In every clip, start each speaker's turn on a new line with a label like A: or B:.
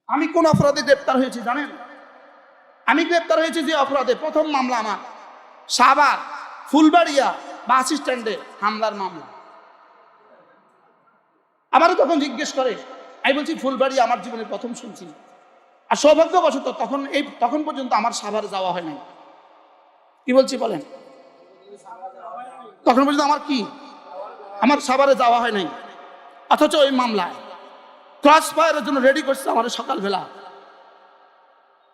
A: আমি কোন অপরাধে গ্রেপ্তার হয়েছি জানেন? আমি গ্রেপ্তার হয়েছি যে অপরাধে, প্রথম মামলা আমার সাভার ফুলবাড়িয়া বাস স্ট্যান্ডে হামলার মামলা। আমারও তখন জিজ্ঞেস করে, আমি বলছি ফুলবাড়িয়া আমার জীবনে প্রথম শুনছি। আর সৌভাগ্যবশত তখন পর্যন্ত আমার সাভারে যাওয়া হয় নাই। কি বলছি বলেন? তখন পর্যন্ত আমার সাভারে যাওয়া হয় নাই। অথচ ওই মামলায় ক্রস ফায়ারের জন্য রেডি করছে আমাদের সকালবেলা।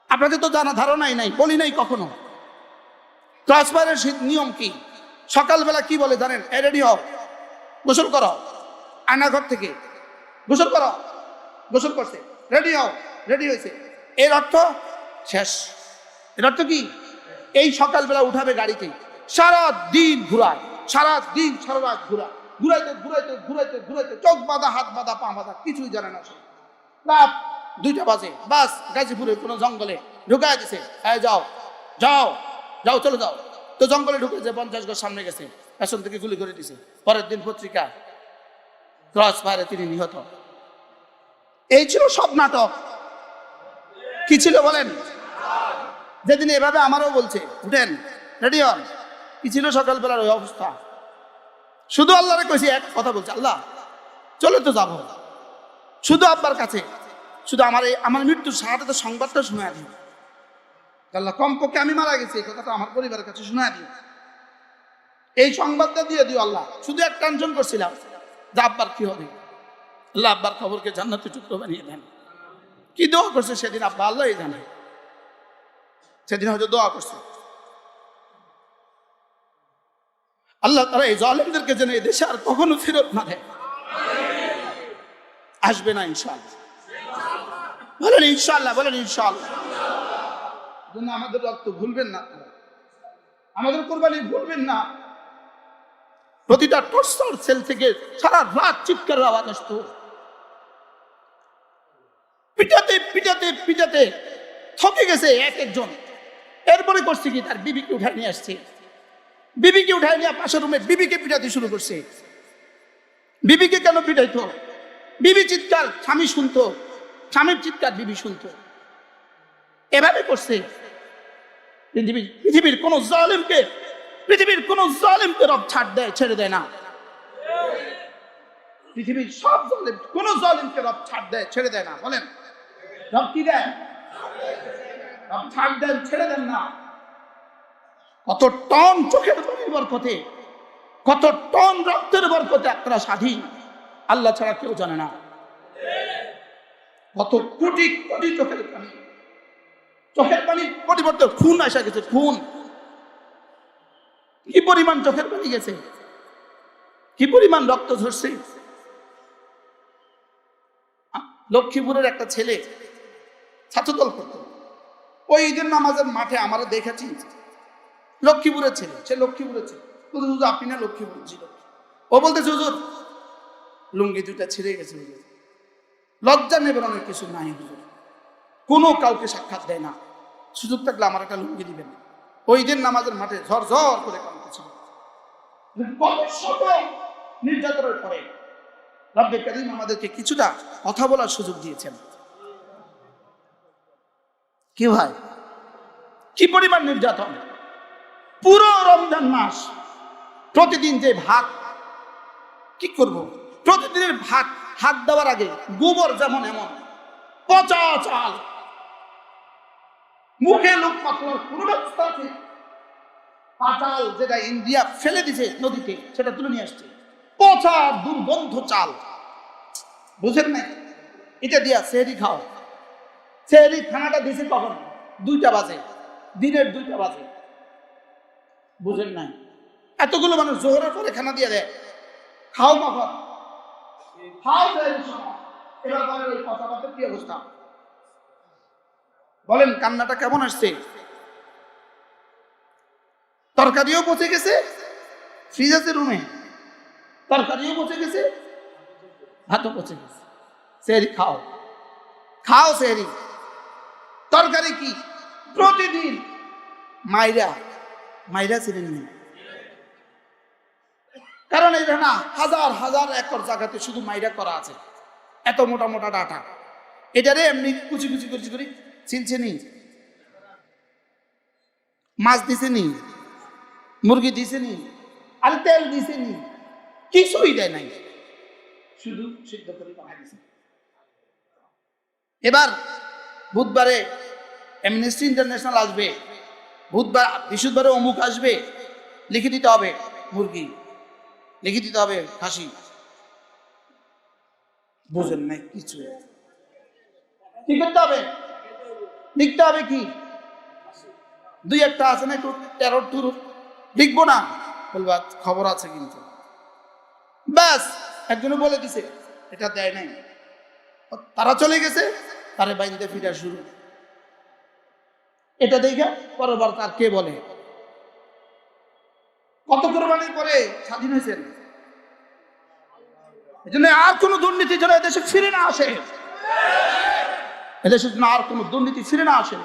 A: আপনাদের তো জানা ধারণাই নাই, বলি নাই কখনো। ক্রস ফায়ারের নিয়ম কি? সকালবেলা কি বলে জানেন? রেডি হও, গোসল করো, আয়নাঘর থেকে গোসল করো। গোসল করছে, রেডি হও, রেডি হয়েছে। এর অর্থ শেষ। এর অর্থ কি? এই সকালবেলা উঠাবে গাড়িতে, সারা দিন ঘুরায়, সারা দিন সারা রাত ঘুরায়, ঘুরাইতে ঘুরাইতে ঘুরাইতে ঘুরাইতে চোখ বাঁধা, হাত বাঁধা, পা বাঁধা, কিছুই জানে না। রাত 2টা বাজে, বাস গাজীপুরের কোনো জঙ্গলে ঢুকায় দিছে। হ্যাঁ, যাও যাও যাও, চলে যাও। তো জঙ্গলে ঢুকেছে, 50 গজ সামনে গেছে, পেছন থেকে গুলি করে দিছে। পরের দিন পত্রিকা, ক্রস ফায়ারে তিনি নিহত। এই ছিল সব নাটক। কি ছিল বলেন? যেদিন এভাবে আমারও বলছে উঠেন, রেডি হন, কি ছিল সকালবেলার ওই অবস্থা? শুধু আল্লাহরে কইছি, এক কথা বলছে, আল্লাহ চলে তো যাব, শুধু আব্বার কাছে, শুধু আমার মৃত্যুর শাহাদাতের সংবাদটা শুনে দিও আল্লাহ। কমপক্ষে আমি মারা গেছি এই কথাটা আমার পরিবারের কাছে শুনে দিও, এই সংবাদটা দিয়ে দিও আল্লাহ। শুধু এক টেনশন করছিলাম যে আব্বার কি হবে। আল্লাহ আব্বার খবরকে জান্নাতের টুকরো বানিয়ে দেন। কি দোয়া করছে সেদিন আব্বা, আল্লাহ জানে। সেদিন হয়তো দোয়া করছে, আল্লাহ তারা এই জালেমদেরকে যেন এই দেশে আর কখনো ফেরত না দেয়। আসবে না ইনশাআল্লাহ, বলেন ইনশাআল্লাহ, বলেন ইনশাআল্লাহ। আমাদের রক্ত ভুলবেন না, আমাদের কোরবানি ভুলবেন না। প্রতিটা টর্চার সেল থেকে সারা রাত চিৎকারের আওয়াজ আসতো, পিটাতে পিটাতে পিটাতে থকে গেছে এক একজন। এরপরে করছে কি, তার বিবিকে উঠায় নিয়ে আসছে, বিবিকে উঠায় নিয়ে পাশের রুমে বিবিকে পিটাতে শুরু করছে। বিবিকে কেন পিটাইতো? বিবি চিৎকার স্বামী শুনতো, স্বামীর চিৎকার বিবি শুনতো। এভাবে করছে। পৃথিবীর কোন জালেমকে রব ছেড়ে দেয় না। পৃথিবীর সব জালেম, কোন জালেমকে রব ছেড়ে দেয় না। বলেন রব কি দেয়? রব ছাড় দেন, ছেড়ে দেন না। কত টন চোখের পানির বরকতে, কত টন রক্তের বরকতে আপনারা স্বাধীন, আল্লাহ ছাড়া কেউ জানে না। কত কোটি কোটি চোখের পানির পরিবর্তে খুন আসা গেছে। খুন কি পরিমাণ চোখের পানি গেছে, কি পরিমাণ রক্ত ঝরছে। লক্ষ্মীপুরের একটা ছেলে ছাত্রদল করত, ওই ঈদের নামাজের মাঠে আমরা দেখেছি। লক্ষ্মীপুরের ছেলে, সে লক্ষ্মীপুরের ছেলে। আপনি না লক্ষ্মীপুর ছিল? ও বলতেছে হুজুর লুঙ্গি 2টা ছিঁড়ে গেছে হুজুর, লজ্জা নিবারণের কিছু নাই হুজুর, কোনো কাউকে সাক্ষাৎ দেয় না, সুযোগ থাকলে আমার একটা লুঙ্গি দিবেন। ওই দিন নামাজের মাঠে ঝরঝর করে কাঁদতেছিল। নির্যাতনের পরে রব্বে কারীম আমাদেরকে কিছুটা কথা বলার সুযোগ দিয়েছেন। কি ভাই, কি পরিমাণ নির্যাতন! পুরো রমজান মাস প্রতিদিন যে ভাত, কি করব, প্রতিদিনের ভাত হাত দেওয়ার আগে গোবর যেমন এমন পচা চাল, মুখে লোক পাতলার কোন ব্যবস্থা আছে? পাতাল যেটা ইন্ডিয়া ফেলে দিছে নদীতে, সেটা তুলে নিয়ে আসছে, পচা দুর্গন্ধ চাল। বুঝেন নাই? এটা দিয়া সেহরি খাও। সেহরি খানাটা দিছে কখন? 2টা বাজে, দিনের 2টা বাজে। বুঝেন নাই? এতগুলো মানুষ জোহরের পরে খানা দিয়ে দেয়, খাও কখন? খাও সেহরির সময়। এবার বলেন ওই পচা ভাতের কি অবস্থা? বলেন কান্নাটা কেমন আসছে? তরকারিও পচে গেছে, ফ্রিজ আছে রুমে, তরকারিও পচে গেছে, ভাতও পচে গেছে। সেহরি খাও, খাও সেহরি। তরকারি কি? প্রতিদিন মাইরা চিনেন নি? কারণ এই না হাজার হাজার একর জায়গাতে শুধু মাইরা করা আছে, এত মোটা মোটা ডাটা। এটারে এমনি কুচি কুচি কুচি করে ছিলছে নি, মাছ দিছে নি, মুরগি দিছে নি, আর তেল দিছে নি, কিছুই দেয় নাই, শুধু সিদ্ধ করে বানাই দিছে। এবার বুধবারে অ্যামনেস্টি ইন্টারন্যাশনাল আসবে, বুধবার বৃহস্পতিবারে অমুক আসবে, লিখে দিতে হবে মুরগি, লিখে দিতে হবে খাসি। বুঝেন নাই কিছু, কি করতে হবে? লিখতে হবে কি? দুই একটা আছে না একটু টেরর টুর, লিখবো না, বলবা খবর আছে কিন্তু, ব্যাস একজনে বলে দিছে, এটা দেয় নাই, তারা চলে গেছে, তারে বাইন্দে ফিরা শুরু। এটা দেখে পরবার তার কে বলে কত কোরবানির পরে স্বাধীন হয়েছেন। এই জন্য আর কোন দুর্নীতি যেন এদেশে ফিরে না আসে, এদেশের জন্য আর কোন দুর্নীতি ফিরে না আসে,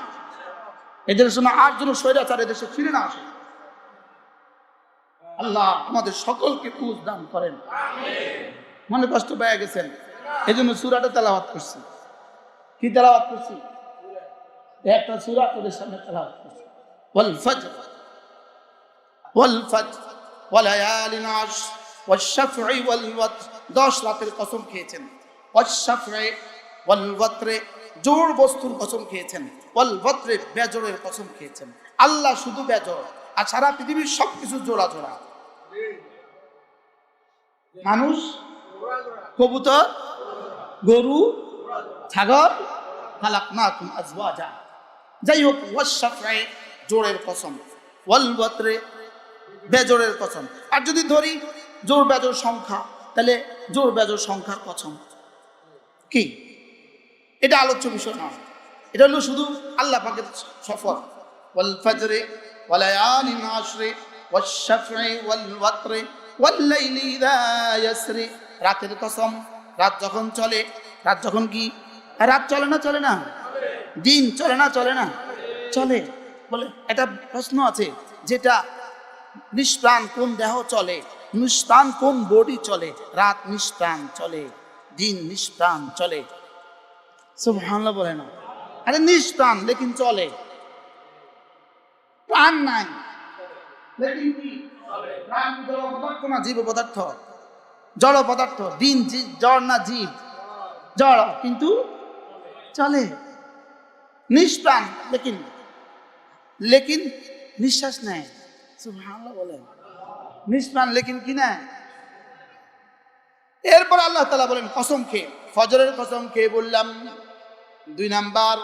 A: এদের জন্য আর যেন স্বৈরাচার এদেশে ফিরে না আসে। আল্লাহ আমাদের সকলকে বুঝ দান করেন। মনে কষ্ট পেয়ে গেছেন, এই জন্য সূরাটা তেলাওয়াত করছি। কি তেলাওয়াত করছি? একটা সূরা তোদের সামনে তেলাওয়াত করছি, ওয়াল ফজর ওয়াল ফজর ওয়া লায়ালিন আশর ওয়াশ শাফঈ ওয়াল ওয়াতর। 10 রাতের কসম খেয়েছেন, ওয়াশ শাফঈ ওয়াল ওয়াতরে জোর বস্তুর কসম খেয়েছেন, ওয়াল ওয়াতরে বেজোরের কসম খেয়েছেন। আল্লাহ শুধু বেজোর, আর সারা পৃথিবীর সবকিছু জোড়া জোড়া। মানুষ, কবুতর, গরু, ছাগল, খালাকনাকুম আজওয়াজা। যাই হোক, ওয়াশ শাফঈ জোরের কসম, ওয়াল ওয়াতরে বেজোরের কসম। আর যদি ধরি জোর বেজোর সংখ্যা, তাহলে জোর বেজোর সংখ্যার কসম কি? এটা আলোচ্য বিষয় না, এটা হলো শুধু আল্লাহ পাকের সফর। ওয়াল ফজরে ওয়া লায়ালিন আশরে ওয়াশ শাফঈ ওয়াল ওয়াতরে ওয়াল লাইলি ইযা ইয়াসরি। রাতের কসম, রাত যখন চলে, রাত যখন কি? রাত চলে না চলে না? দিন চলে না চলে না? চলে। বলে এটা প্রশ্ন আছে, যেটা নিষ্প্রাণ কোন দেহ চলে, নিষ্প্রাণ কোন বডি চলে? রাত নিষ্প্রাণ চলে, দিন নিষ্প্রাণ চলে। সুবহানাল্লাহ বলে না? আরে নিষ্প্রাণ লেকিন চলে, প্রাণ নাই লেকিন কি প্রাণ? জড় পদার্থ না জীব পদার্থ? জড় পদার্থ। দিন জড় না জীব? জড়, কিন্তু চলে। নিষ্প্রাণ লেকিন লেকিন নিঃশ্বাস নেয়। সুবহানাল্লাহ বলেন, নিষ্প্রাণ লেকিন কি না? এরপর আল্লাহ তাআলা বলেন কসম খেয়ে, ফজরের কসম খেয়ে বললাম। 2 নাম্বার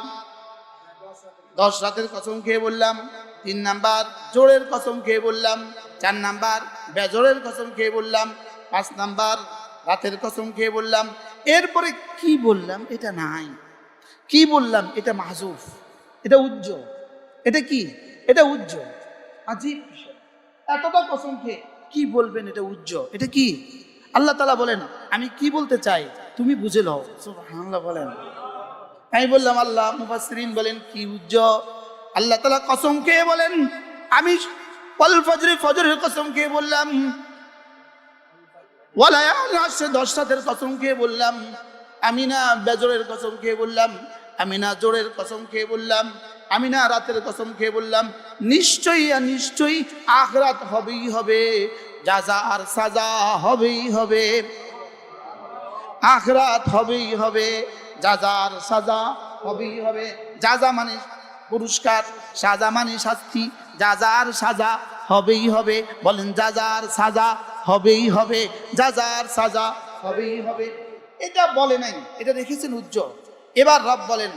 A: 10 রাতের কসম খেয়ে বললাম। 3 নাম্বার জোরের কসম খেয়ে বললাম। 4 নাম্বার বেজোরের কসম খেয়ে বললাম। 5 নাম্বার রাতের কসম খেয়ে বললাম। এরপরে কি বললাম এটা নাই, কি বললাম এটা মাহজুফ, এটা উজ্জ্বল। এটা কি? এটা উজ্জ্বল। আজীব বিষয়, এতটা কসম খেয়ে কি বলবেন এটা উজ্জ্বল। এটা কি? আল্লাহ তাআলা বলেন আমি কি বলতে চাই তুমি বুঝে লও। সুবহানাল্লাহ বলেন। আমি বললাম আল্লাহ, মুফাসসিরিন বলেন কি উজ্জ্বল? আল্লাহ তাআলা কসম খেয়ে বলেন আমি ওয়াল ফজরে, ফজরের কসম খেয়ে বললাম। ওয়া লায়ালিন আশর, 10 রাতের কসম খেয়ে বললাম। আমি না বেজরের কসম খেয়ে বললাম, আমি না জোরের কসম খেয়ে বললাম, আমি না রাতের কসম খেয়ে বললাম। নিশ্চয়ই নিশ্চয়ই আখিরাত হবেই হবে, জাযা আর সাজা হবেই হবে। আখিরাত হবেই হবে, জাযা আর সাজা হবেই হবে। জাযা মানে পুরস্কার, সাজা মানে শাস্তি। জাযা আর সাজা হবেই হবে। বলেন জাযা আর সাজা হবেই হবে, জাযা আর সাজা হবেই হবে। এটা বলে নাই, এটা রেখেছেন উজ্জ্বল। এবার রব বলেন